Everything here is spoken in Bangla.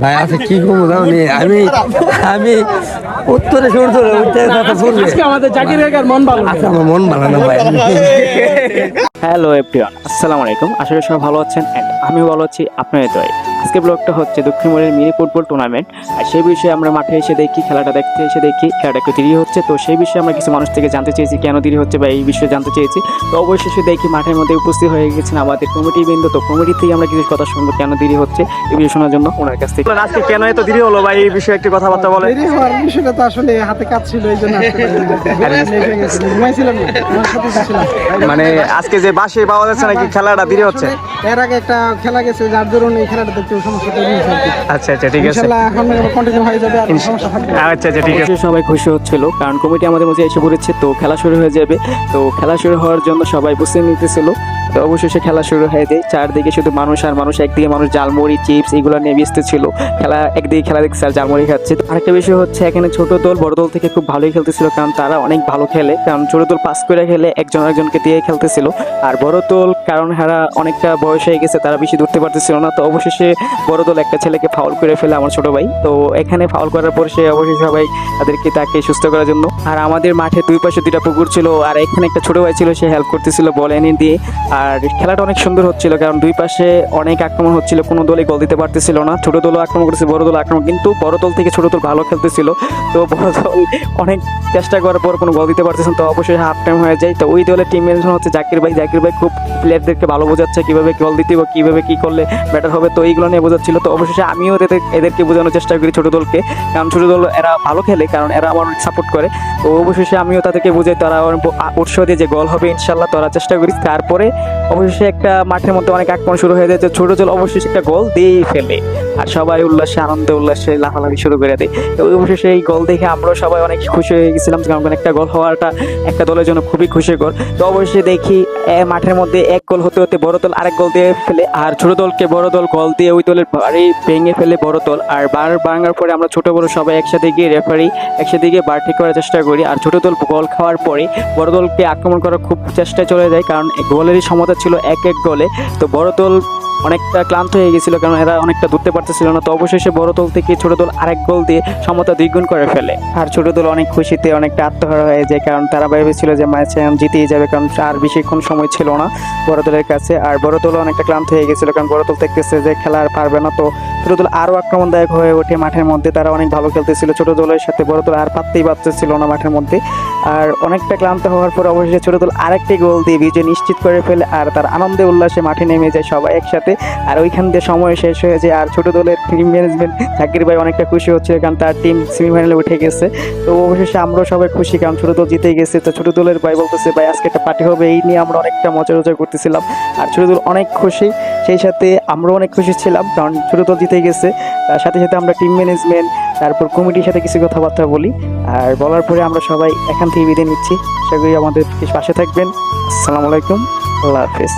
ভাই আছে কি করবো জানি আমি আমি উত্তরে সুর ধরে উত্তরে কথা বলবে আজকে আমাদের জাকির ভাইয়ের মন ভালো নেই। আচ্ছা আমার মন ভালো না ভাই হ্যালো এভরিওয়ান, আসসালামু আলাইকুম। আশা করি সবাই ভালো আছেন অ্যান্ড আমি ভালো আছি আপনাদের দোয়ায়। আজকে ব্লগটা হচ্ছে দক্ষিণমুড়ের মিনি ফুটবল টুর্নামেন্ট। আর সেই বিষয়ে আমরা মাঠে এসে দেখি, খেলাটা দেখতে এসে দেখি খেলাটা একটু দেরি হচ্ছে। তো সেই বিষয়ে আমরা কিছু মানুষ থেকে জানতে চেয়েছি কেন দেরি হচ্ছে বা এই বিষয়ে জানতে চেয়েছি। তো অবশেষে দেখি মাঠের মধ্যে উপস্থিত হয়ে গেছেন আমাদের কমিটিবৃন্দ। তো কমিটি থেকে আমরা কিছু কথা শুনবো কেন দেরি হচ্ছে এই বিষয়ে শোনার জন্য ওনার কাছ থেকে। আজকে কেন এত দেরি হলো ভাই, এই বিষয়ে একটু কথাবার্তা বলে। দেরি হওয়ার বিষয়টা তো আসলে হাতে কাজ ছিল, এই জন্য আসতে পারিনি। ঘুমাইছিলাম না, আমার সাথে ছিলাম। মানে আজকে যে বাসে পাওয়া যাচ্ছে নাকি খেলাটা দেরি হচ্ছে? এর আগে একটা খেলা গেছে, যার দরুন এই খেলাটাতে একটু সমস্যা তৈরি হয়েছে আর কি। আচ্ছা আচ্ছা, ঠিক আছে। ইনশাআল্লাহ এখন কন্টিনিউ হয়ে যাবে, আর সমস্যা থাকবে না। আচ্ছা আচ্ছা, ঠিক আছে। সবাই খুশি হচ্ছিল কারণ কমিটি আমাদের মধ্যে এসে পড়েছে, তো খেলা শুরু হয়ে যাবে। তো খেলা শুরু হওয়ার জন্য সবাই বুঝতে নিতেছিল। তো অবশেষে খেলা শুরু হয়ে যায়। চারদিকে শুধু মানুষ আর মানুষ, একদিকে মানুষ জালমুড়ি চিপস এগুলো নিয়ে ব্যস্ত ছিল। খেলা একদিকে খেলা দেখছে আর জালমুড়ি খাচ্ছে। আরেকটা বিষয় হচ্ছে এখানে ছোট দল বড় দল থেকে খুব ভালোই খেলতেছিল, কারণ তারা অনেক ভালো খেলে। কারণ ছোট দল পাস করে খেলে একজন আরেকজনকে দিয়ে খেলতেছিল, আর বড় দল কারণ হারা অনেকটা বয়স হয়ে গেছে, তারা বেশি ধরতে পারতেছিল না। তো অবশেষে বড় দল একটা ছেলেকে ফাউল করে ফেলে, আমার ছোট ভাই। তো এখানে ফাউল করার পর সে অবশেষে সবাই তাকে সুস্থ করার জন্য। আর আমাদের মাঠে দুই পাশে দুইটা পুকুর ছিল, আর এখানে একটা ছোট ভাই ছিল, সে হেল্প করতেছিল বল এনে দিয়ে। আর খেলাটা অনেক সুন্দর হচ্ছিল, কারণ দুই পাশে অনেক আক্রমণ হচ্ছিল, কোনো দলই গোল দিতে পারতেছিল না। ছোট দলও আক্রমণ করতেছে, বড় দল আক্রমণ, কিন্তু বড় দল থেকে ছোট দল ভালো খেলতেছিল। তো বড় দল অনেক চেষ্টা করার পর কোনো গোল দিতে পারতেছেন। তো অবশ্যই হাফ টাইম হয়ে যায়। তো ওই দলের টিম ম্যানেজার হচ্ছে জাকির ভাই। জাকির ভাই খুব প্লেয়ারদেরকে ভালো বোঝাচ্ছে কিভাবে গোল দিতে হবে, কিভাবে কি করলে বেটার হবে। তো এইগুলো নিয়ে বোঝাচ্ছিল। তো অবশেষে আমিও এদেরকে বোঝানোর চেষ্টা করি ছোট দলকে, কারণ ছোট দল এরা ভালো খেলে, কারণ এরা আমার সাপোর্ট করে। তো অবশেষে আমিও তাদেরকে বুঝাই, তারা উৎসাহ দিয়ে যে গোল হবে ইনশাল্লাহ, তারা চেষ্টা করি। তারপরে অবশেষে একটা মাঠের মধ্যে অনেক আক্রমণ শুরু হয়ে যায়, যে ছোট দল অবশেষে একটা গোল দিয়েই ফেলে, আর সবাই উল্লাসে আনন্দে উল্লাসে লাফালাফি শুরু করে দেয়। তো অবশেষে এই গোল দেখে আমরাও সবাই অনেক খুশি হয়ে গেছিলাম, কারণ একটা গোল হওয়াটা একটা দলের জন্য খুবই খুশির গোল। তো অবশ্যই দেখি মাঠের মধ্যে এক গোল হতে হতে বড় দল আরেক গোল দিয়ে ফেলে, আর ছোট দলকে বড় দল গোল দিয়ে ওই দলের বাড়ি ভেঙে ফেলে বড় দল। আর বার ভাঙার পরে আমরা ছোট বড় সবাই একসাথে গিয়ে রেফারি একসাথে গিয়ে বার ঠিক করার চেষ্টা করি। আর ছোট দল গোল খাওয়ার পরে বড় দলকে আক্রমণ করার খুব চেষ্টায় চলে যায়, কারণ গোলেরই সমতা ছিল এক এক গোলে। তো বড় দল অনেকটা ক্লান্ত হয়ে গেছিল, কারণ এরা অনেকটা ধরতে পারতেছিল না। তো অবশেষে বড় দল থেকে ছোট দল আরেক গোল দিয়ে সমতা দ্বিগুণ করে ফেলে, আর ছোট দল অনেক খুশিতে অনেকটা আত্মহারা হয়ে যায়, কারণ তারা ভেবেছিল যে ম্যাচে জিতেই যাবে, কারণ আর বেশিক্ষণ সময় ছিল না বড় দলের কাছে। আর বড় দল অনেকটা ক্লান্ত হয়ে গেছিল, কারণ বড় দল দেখতেছে যে খেলা আর পারবে না। তো ছোট দল আরও আক্রমণদায়ক হয়ে ওঠে মাঠের মধ্যে, তারা অনেক ভালো খেলতেছিল। ছোট দলের সাথে বড় দল আর পারতেই পারতেছিল না মাঠের মধ্যে। আর অনেকটা ক্লান্ত হওয়ার পর অবশেষে ছোট দল আরেকটি গোল দিয়ে বিজয় নিশ্চিত করে ফেলে, আর তার আনন্দে উল্লাসে মাঠে নেমে যায় সবাই একসাথে। আর ওইখান দিয়ে সময় শেষ হয়ে যায়। আর ছোট দলের টিম ম্যানেজমেন্ট জাকির ভাই অনেকটা খুশি হচ্ছে, কারণ তার টিম সেমিফাইনালে উঠে গেছে। তো অবশেষে আমরাও সবাই খুশি, কারণ ছোট দল জিতে গেছে। তো ছোট দলের ভাই বলতেছে ভাই আজকে একটা পার্টি হবে, এই নিয়ে আমরা অনেকটা মজা করতেছিলাম। আর ছোট দল অনেক খুশি, সেই সাথে আমরাও অনেক খুশি ছিলাম, কারণ ছোট দল জিতে গেছে। তার সাথে সাথে আমরা টিম ম্যানেজমেন্ট তারপর কমিটির সাথে কিছু কথাবার্তা বলি, আর বলার পরে আমরা সবাই এখান থেকে বিদায় নিচ্ছি। আশা করি আমাদের পাশে থাকবেন। আসসালামু আলাইকুম, আল্লাহ হাফেজ।